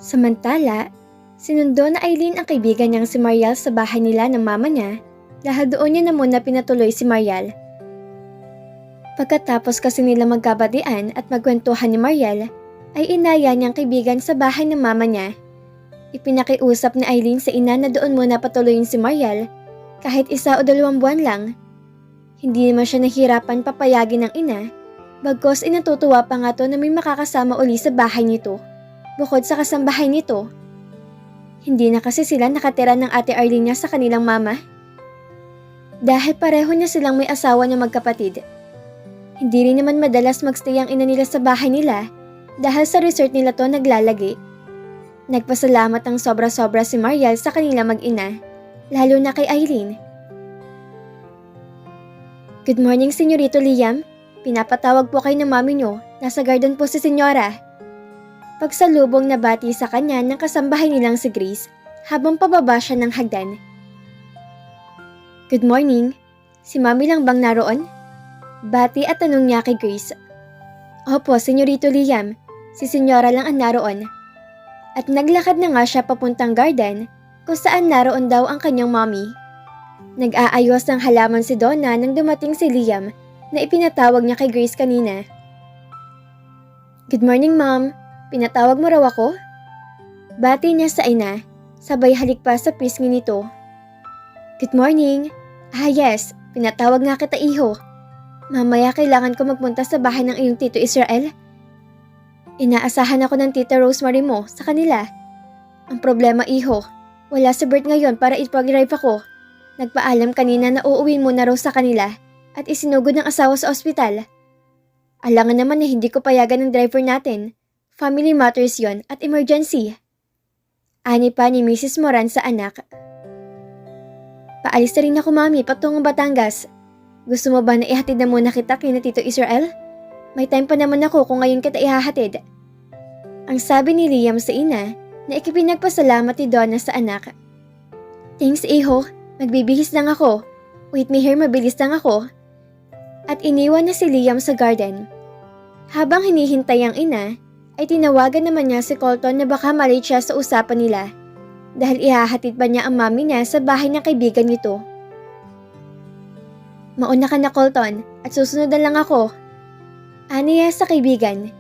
Samantala, sinundo na Eileen ang kaibigan niyang si Mariel sa bahay nila ng mama niya dahil doon niya na muna pinatuloy si Mariel. Pagkatapos kasi nila magkabatian at magkwentuhan ni Mariel, ay inaya niyang kaibigan sa bahay ng mama niya. Ipinakiusap ni Eileen sa ina na doon muna patuloyin si Mariel kahit 1 o 2 buwan lang. Hindi naman siya nahirapan papayagin ng ina, bagkos inatutuwa pa nga to na may makakasama uli sa bahay nito, bukod sa kasambahay nito. Hindi na kasi sila nakatira ng ate Arlene niya sa kanilang mama. Dahil pareho na silang may asawa na magkapatid. Hindi rin naman madalas magstay ang ina nila sa bahay nila dahil sa resort nila to naglalagi. Nagpasalamat ang sobra-sobra si Mariel sa kanila mag-ina, lalo na kay Eileen. Good morning, Senyorito Liam. Pinapatawag po kayo ng mami nyo. Nasa garden po si Senyora. Pagsalubong na bati sa kanya ng kasambahay nilang si Grace habang pababa siya ng hagdan. Good morning. Si mami lang bang naroon? Bati at tanong niya kay Grace. Opo, Senyorito Liam. Si Senyora lang ang naroon. At naglakad na nga siya papuntang garden kung saan naroon daw ang kanyang mommy. Nag-aayos ng halaman si Donna nang dumating si Liam na ipinatawag niya kay Grace kanina. Good morning, Mom. Pinatawag mo raw ako? Bati niya sa ina, sabay halik pa sa pisngi nito. Good morning. Yes, pinatawag nga kita, iho. Mamaya kailangan ko magpunta sa bahay ng iyong tito Israel. Inaasahan ako ng tita Rosemary mo sa kanila. Ang problema, iho, wala si Bert ngayon para ipag-drive ako. Nagpaalam kanina na uuwi mo na raw sa kanila at isinugod ng asawa sa ospital. Alangan naman na hindi ko payagan ng driver natin. Family matters yon at emergency. Ani pa ni Mrs. Moran sa anak. Paalis na rin ako, mami, patungong Batangas. Gusto mo ba na ihatid na muna kita kina Tito Israel? May time pa naman ako kung ngayon kita ihahatid. Ang sabi ni Liam sa ina na ikipinagpasalamat ni Donna sa anak. Thanks, iho. Magbibihis lang ako. Wait me here, mabilis lang ako. At iniwan na si Liam sa garden. Habang hinihintay ang ina, ay tinawagan naman niya si Colton na baka malate siya sa usapan nila dahil ihahatid pa niya ang mami niya sa bahay ng kaibigan nito. Mauna ka na, Colton, at susunod na lang ako. Aniya sa kaibigan.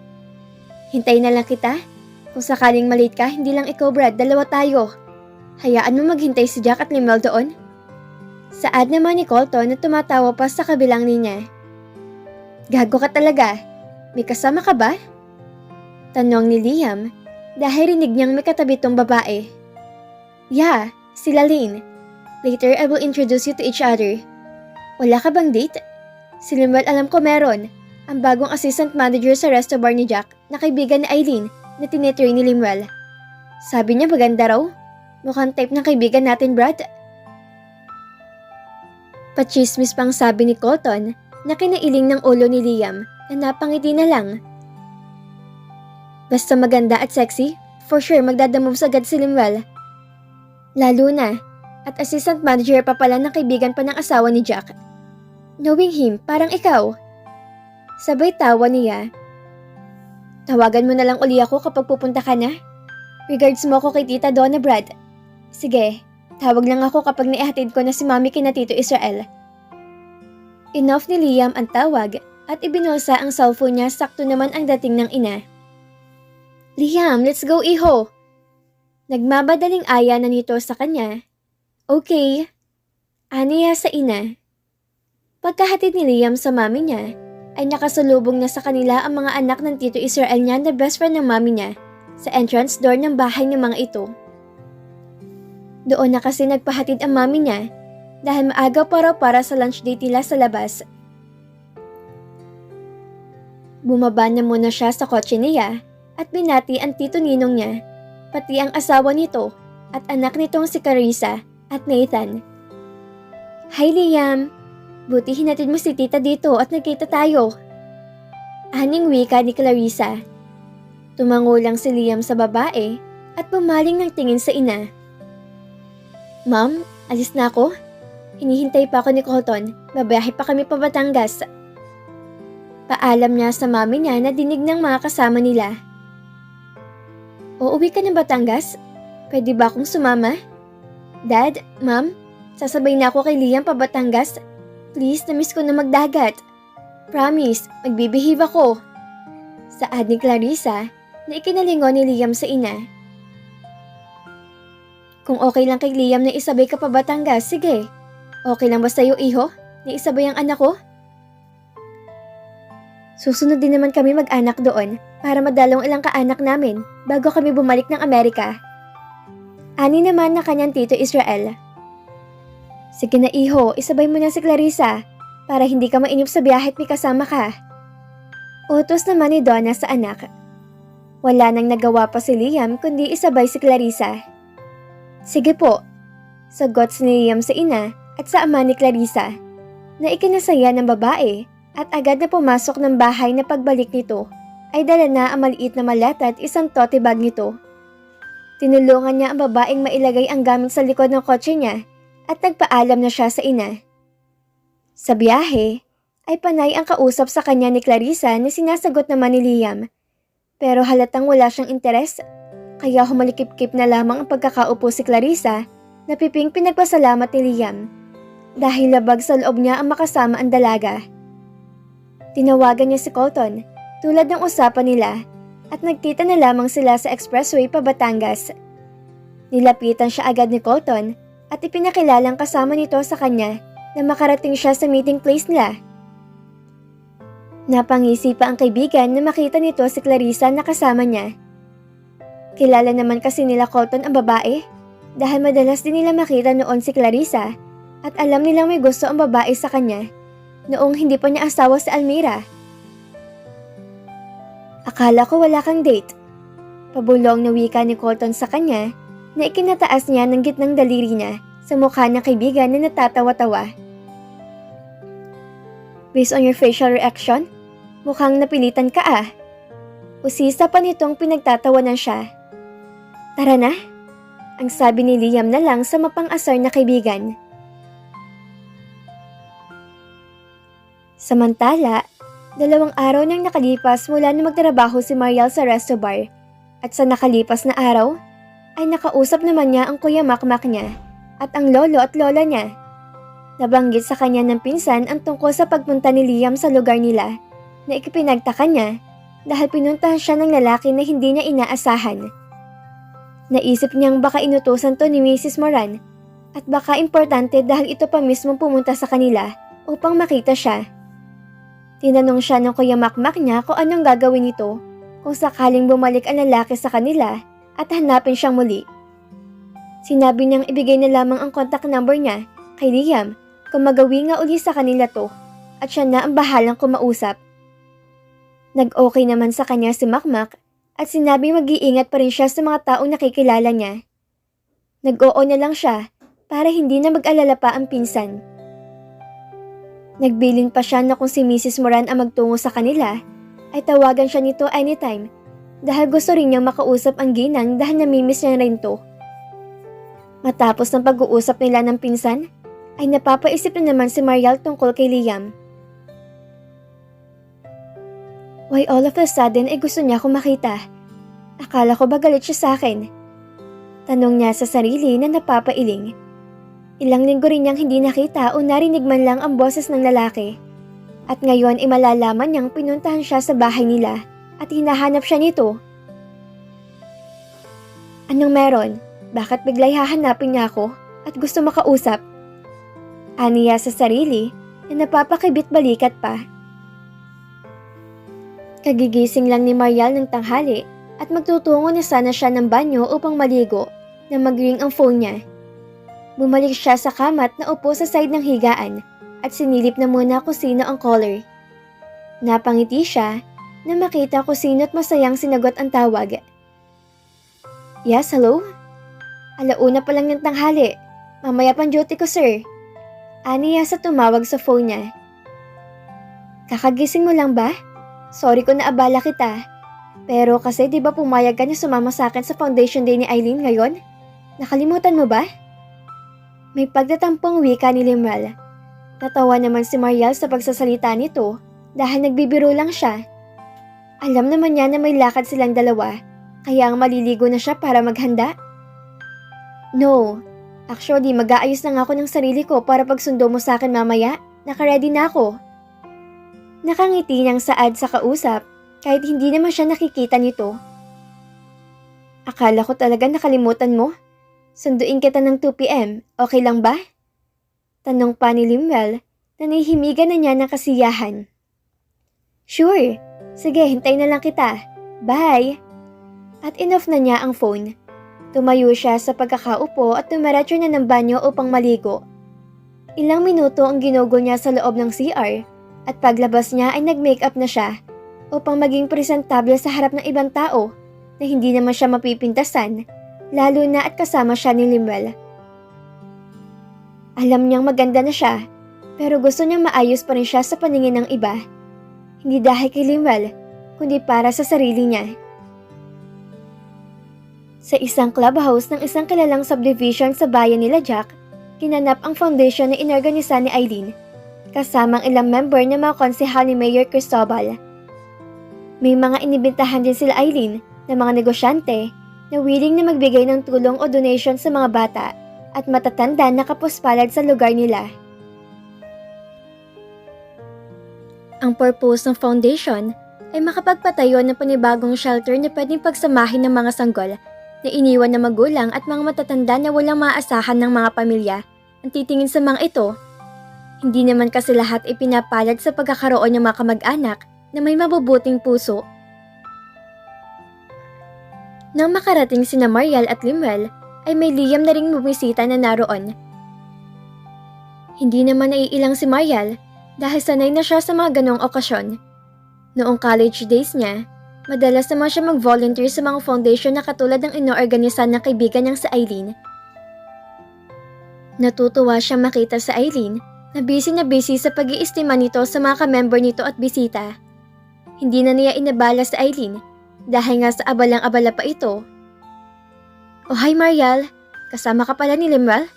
Hintayin na lang kita. Kung sakaling malate ka, hindi lang ikaw, Brad, 2 tayo. Hayaan mo maghintay si Jack at Limel doon. Saad naman ni Colton na tumatawa pa sa kabilang linya. Gago ka talaga. May kasama ka ba? Tanong ni Liam dahil rinig niyang may katabi tong babae. Yeah, sila Lane. Later I will introduce you to each other. Wala ka bang date? Si Limel alam ko meron. Ang bagong assistant manager sa resto bar ni Jack na kaibigan ni Eileen na tinitrain ni Limel. Sabi niya maganda raw. Mukhang type ng kaibigan natin, Brad. Pachismis pang sabi ni Colton na kinailing ng ulo ni Liam na napangiti na lang. Basta maganda at sexy, for sure magdadamoves agad si Limel. Lalo na, at assistant manager pa pala ng kaibigan pa ng asawa ni Jack. Knowing him, parang ikaw. Sabay tawa niya. Tawagan mo na lang uli ako kapag pupunta ka na. Regards mo ako kay Tita Donna, Brad. Sige, tawag lang ako kapag naihatid ko na si Mami kina Tito Israel. Enough ni Liam ang tawag at ibinulsa ang cellphone niya sakto naman ang dating ng ina. Liam, let's go, iho! Nagmabadaling aya na nito sa kanya. Okay. Aniya sa ina. Pagkahatid ni Liam sa mami niya, ay nakasalubong na sa kanila ang mga anak ng Tito Israel niya na best friend ng mami niya sa entrance door ng bahay ng mga ito. Doon na kasi nagpahatid ang mami niya dahil maaga pa raw para sa lunch date nila sa labas. Bumaba na muna siya sa kotse niya at binati ang tito ninong niya, pati ang asawa nito at anak nitong si Carissa at Nathan. Hi, Liam! Buti hinatid mo si tita dito at nagkita tayo. Aning wika ni Clarissa. Tumango lang si Liam sa babae at pumaling ng tingin sa ina. Ma'am, alis na ako? Hinihintay pa ako ni Colton. Babiyahe pa kami pa Batangas. Paalam niya sa mami niya na dinig ng mga kasama nila. Uuwi ka ng Batangas? Pwede ba akong sumama? Dad, Ma'am, sasabay na ako kay Liam pa Batangas. Please, namiss ko na magdagat. Promise, magbibihave ako. Saad ni Clarissa na ikinalingon ni Liam sa ina. Kung okay lang kay Liam na isabay ka pa Batangas, sige. Okay lang ba sa'yo, iho, na isabay ang anak ko? Susunod din naman kami mag-anak doon para madalong ilang kaanak namin bago kami bumalik ng Amerika. Ani naman na kanyang tito Israel. Sige na iho, isabay mo na si Clarissa para hindi ka mainip sa biyahe at may kasama ka. Utos naman ni Donna sa anak. Wala nang nagawa pa si Liam kundi isabay si Clarissa. Sige po, sagot ni Liam sa ina at sa ama ni Clarissa na ikinasaya ng babae. At agad na pumasok ng bahay na pagbalik nito ay dala na ang maliit na maleta at isang tote bag nito. Tinulungan niya ang babaeng mailagay ang gamit sa likod ng kotse niya at nagpaalam na siya sa ina. Sa biyahe ay panay ang kausap sa kanya ni Clarissa na sinasagot naman ni Liam. Pero halatang wala siyang interes kaya humalikip-kip na lamang ang pagkakaupo si Clarissa na piping pinagpasalamat ni Liam dahil labag sa loob niya ang makasama ang dalaga. Tinawagan niya si Colton tulad ng usapan nila at nagkita na lamang sila sa expressway pa Batangas. Nilapitan siya agad ni Colton at ipinakilalang kasama nito sa kanya na makarating siya sa meeting place nila. Napangisi pa ang kaibigan na makita nito si Clarissa na kasama niya. Kilala naman kasi nila Colton ang babae dahil madalas din nila makita noon si Clarissa at alam nilang may gusto ang babae sa kanya. Noong hindi pa niya asawa si Almira. Akala ko wala kang date. Pabulong na wika ni Colton sa kanya na ikinataas niya ng gitnang daliri niya sa mukha ng kaibigan na natatawa-tawa. Based on your facial reaction, mukhang napilitan ka ah. Usisa pa nitong pinagtatawanan siya. Tara na, ang sabi ni Liam na lang sa mapang-asar na kaibigan. Samantala, 2 araw nang nakalipas mula na magtrabaho si Mariel sa resto bar at sa nakalipas na araw ay nakausap naman niya ang kuya Makmak niya at ang lolo at lola niya. Nabanggit sa kanya ng pinsan ang tungkol sa pagpunta ni Liam sa lugar nila na ikipinagtaka niya dahil pinuntahan siya ng lalaki na hindi niya inaasahan. Naisip niyang baka inutusan to ni Mrs. Moran at baka importante dahil ito pa mismo pumunta sa kanila upang makita siya. Tinanong siya ng kuya Makmak niya kung anong gagawin nito kung sakaling bumalik ang lalaki sa kanila at hanapin siyang muli. Sinabi niyang ibigay na lamang ang contact number niya kay Liam kung magawi nga uli sa kanila to at siya na ang bahalang kumausap. Nag-okay naman sa kanya si Makmak at sinabi mag-iingat pa rin siya sa mga taong nakikilala niya. Nag-oo na lang siya para hindi na mag-alala pa ang pinsan. Nagbilin pa siya na kung si Mrs. Moran ang magtungo sa kanila, ay tawagan siya nito anytime dahil gusto rin niyang makausap ang ginang dahil namimiss niya rin to. Matapos ng pag-uusap nila ng pinsan, ay napapaisip na naman si Mariel tungkol kay Liam. Why all of a sudden ay gusto niya akong makita? Akala ko ba galit siya sa akin? Tanong niya sa sarili na napapailing. Ilang linggo rin niyang hindi nakita o narinig man lang ang boses ng lalaki. At ngayon ay malalaman niyang pinuntahan siya sa bahay nila at hinahanap siya nito. Anong meron? Bakit bigla'y hahanapin niya ako at gusto makausap? Aniya sa sarili na napapakibit balikat pa. Kagigising lang ni Mariel ng tanghali at magtutungo na sana siya ng banyo upang maligo na mag-ring ang phone niya. Bumalik siya sa kama at naupo sa side ng higaan at sinilip na muna kung sino ang caller. Napangiti siya na makita kung sino't masayang sinagot ang tawag. Yes, hello? Alauna pa lang ng tanghali. Mamaya pang duty ko, sir. Aniya sa tumawag sa phone niya. Kakagising mo lang ba? Sorry kung naabala kita. Pero kasi di ba pumayag ka na sumama sa akin sa foundation day ni Eileen ngayon? Nakalimutan mo ba? May pagtatampong wika ni Limal. Natawa naman si Mariel sa pagsasalita nito dahil nagbibiro lang siya. Alam naman niya na may lakad silang dalawa, Kaya ang maliligo na siya para maghanda? No. Actually, mag-aayos na nga ako ng sarili ko para pagsundo mo sa akin mamaya. Naka-ready na ako. Nakangiti niyang saad sa kausap kahit hindi naman siya nakikita nito. Akala ko talaga nakalimutan mo. Sunduin kita ng 2 p.m. Okay lang ba? Tanong pa ni Lemuel na nahihimigan na niya ng kasiyahan. Sure. Sige, hintayin na lang kita. Bye! At inoff na niya ang phone. Tumayo siya sa pagkakaupo at tumiretso na ng banyo upang maligo. Ilang minuto ang ginugol niya sa loob ng CR at paglabas niya ay nag-makeup na siya upang maging presentable sa harap ng ibang tao na hindi naman siya mapipintasan, lalo na at kasama siya ni Lemuel. Alam niyang maganda na siya, pero gusto niyang maayos pa rin siya sa paningin ng iba. Hindi dahil kay Lemuel, kundi para sa sarili niya. Sa isang clubhouse ng isang kilalang subdivision sa bayan nila Jack, kinanap ang foundation na inorganisa ni Eileen, kasamang ilang member ng mga konsehal ni Mayor Cristobal. May mga inibentahan din sila Eileen na mga negosyante na willing na magbigay ng tulong o donation sa mga bata at matatanda na kapuspalad sa lugar nila. Ang purpose ng foundation ay makapagpatayo ng panibagong shelter na pwedeng pagsamahin ng mga sanggol na iniwan ng magulang at mga matatanda na walang maaasahan ng mga pamilya ang titingin sa mga ito. Hindi naman kasi lahat ay pinapalad sa pagkakaroon ng mga kamag-anak na may mabubuting puso. Nang makarating sina Mariel at Lemuel, ay may liyam na ring bumisita na naroon. Hindi naman naiilang si Mariel dahil sanay na siya sa mga ganong okasyon. Noong college days niya, madalas naman siya mag-volunteer sa mga foundation na katulad ng inoorganisa ng kaibigan niyang si Eileen. Natutuwa siya makita sa Eileen na busy sa pag-iistima nito sa mga ka-member nito at bisita. Hindi na niya inabala si Eileen dahil nga sa abalang-abala pa ito. Oh hi Mariel, kasama ka pala ni Lemuel?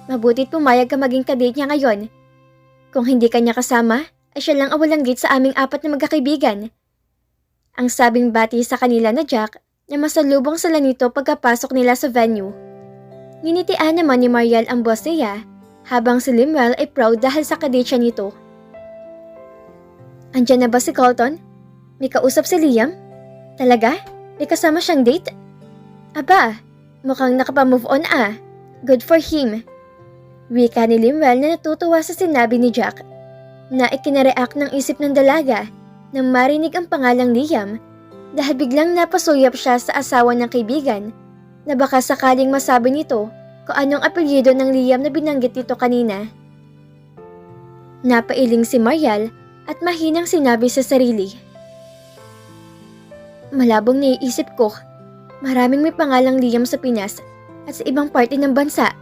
Mabuti't pumayag ka maging kadate niya ngayon. Kung hindi ka niya kasama, ay siya lang ang walang gate sa aming 4 na magkakaibigan. Ang sabing bati sa kanila na Jack na masalubong sila nito pagkapasok nila sa venue. Nginitian naman ni Mariel ang boss niya habang si Lemuel ay proud dahil sa kadate siya nito. Andiyan na ba si Colton? May kausap si Liam? Talaga? May kasama siyang date? Aba, mukhang nakapamove on ah. Good for him. Wika ni Lemuel na natutuwa sa sinabi ni Jack na ikinareact ng isip ng dalaga nang marinig ang pangalang Liam dahil biglang napasuyap siya sa asawa ng kaibigan na baka sakaling masabi nito kung anong apelyido ng Liam na binanggit nito kanina. Napailing si Mariel at mahinang sinabi sa sarili. Malabong naiisip ko, maraming may pangalang Liam sa Pinas at sa ibang parte ng bansa.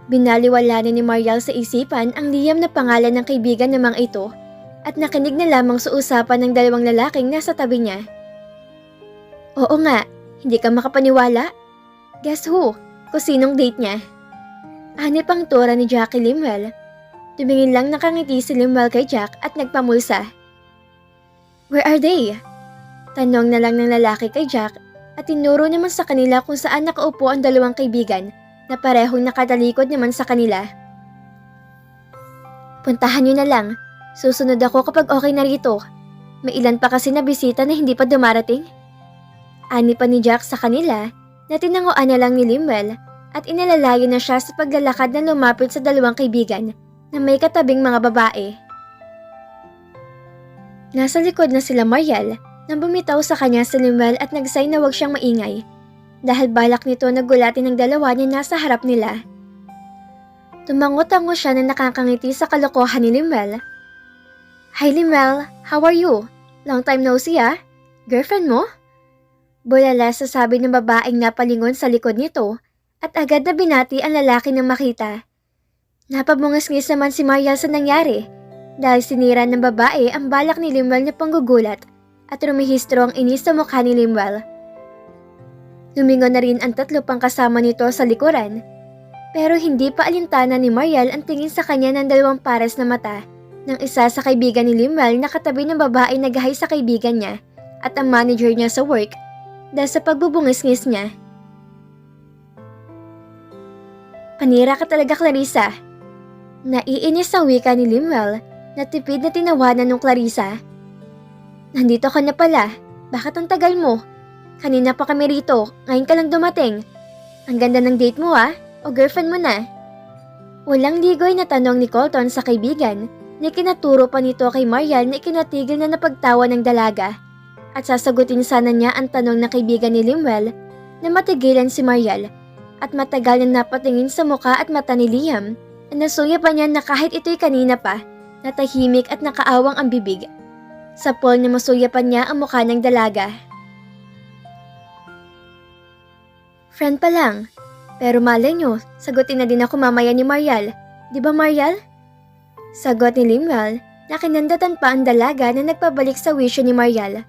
Binaliwala ni Mariel sa isipan ang Liam na pangalan ng kaibigan ng mga ito at nakinig na lamang sa usapan ng dalawang lalaking nasa tabi niya. Oo nga, hindi ka makapaniwala? Guess who? Kung sinong date niya? Hanip ang tura ni Jackie Lemuel. Tumingin lang nakangiti si Lemuel kay Jack at nagpamulsa. Where are they? Tanong na lang ng lalaki kay Jack at tinuro naman sa kanila kung saan nakaupo ang dalawang kaibigan na parehong nakatalikod naman sa kanila. Puntahan niyo na lang. Susunod ako kapag okay na rito. May ilan pa kasi na bisita na hindi pa dumarating. Ani pa ni Jack sa kanila na tinanguan na lang ni Lemuel at inalalayo na siya sa paglalakad na lumapit sa dalawang kaibigan na may katabing mga babae. Nasa likod na sila Mariel nang bumitaw sa kanya si Lemuel at nag-sign na huwag siyang maingay dahil balak nito na gulatin ng dalawa niya nasa harap nila. Tumango-tango siya na nakakangiti sa kalokohan ni Lemuel. Hi Lemuel, how are you? Long time no see ah? Girlfriend mo? Bulala sa sabi ng babaeng napalingon sa likod nito at agad na binati ang lalaki nang makita. Napabungas-ngis naman si Mariel sa nangyari dahil sinira ng babae ang balak ni Lemuel na panggugulat at rumihistro ang inis sa mukha ni Lemuel. Lumingon na rin ang 3 pang kasama nito sa likuran pero hindi pa alintana ni Mariel ang tingin sa kanya ng 2 pares na mata ng isa sa kaibigan ni Lemuel na katabi ng babae naghahay sa kaibigan niya at ang manager niya sa work dahil sa pagbubungis-ngis niya. Panira ka talaga, Clarissa. Naiinis ang wika ni Lemuel na tipid na tinawanan ng Clarissa. Nandito ka na pala. Bakit ang tagal mo? Kanina pa kami rito, ngayon ka lang dumating. Ang ganda ng date mo o girlfriend mo na? Walang ligoy na tanong ni Colton sa kaibigan na kinaturo pa nito kay Marial na ikinatigil na napagtawa ng dalaga at sasagutin sana niya ang tanong ng kaibigan ni Lemuel na matigilan si Marial at matagal na napatingin sa muka at mata ni Liam na nasuya pa niya na kahit ito'y kanina pa natahimik at nakaawang ang bibig. Sa Paul na masuya pa niya ang mukha ng dalaga. Friend pa lang. Pero malay nyo, sagutin na din ako mamaya ni Marial. Di ba, Marial? Sagot ni Lemuel na kinandatan pa ang dalaga na nagpabalik sa wisyo ni Marial.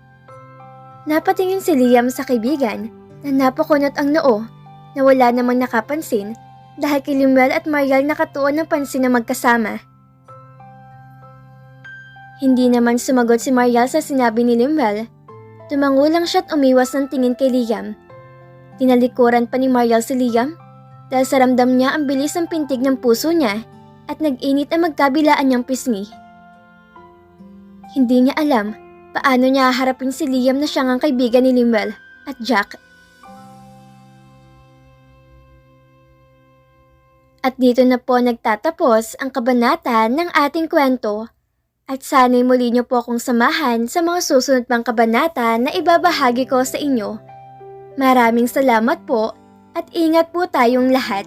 Napatingin si Liam sa kaibigan na napakunot ang noo na wala namang nakapansin dahil kay Lemuel at Marial nakatuon ng pansin na magkasama. Hindi naman sumagot si Marial sa sinabi ni Lemuel. Tumango lang siya at umiwas ng tingin kay Liam. Tinalikuran pa ni Marial si Liam dahil sa ramdam niya ang bilis ng pintig ng puso niya at nag-init ang magkabilaan niyang pisngi. Hindi niya alam paano niya haharapin si Liam na siyang ang kaibigan ni Lemuel at Jack. At dito na po nagtatapos ang kabanata ng ating kwento. At sana'y muli niyo po akong samahan sa mga susunod pang kabanata na ibabahagi ko sa inyo. Maraming salamat po at ingat po tayong lahat.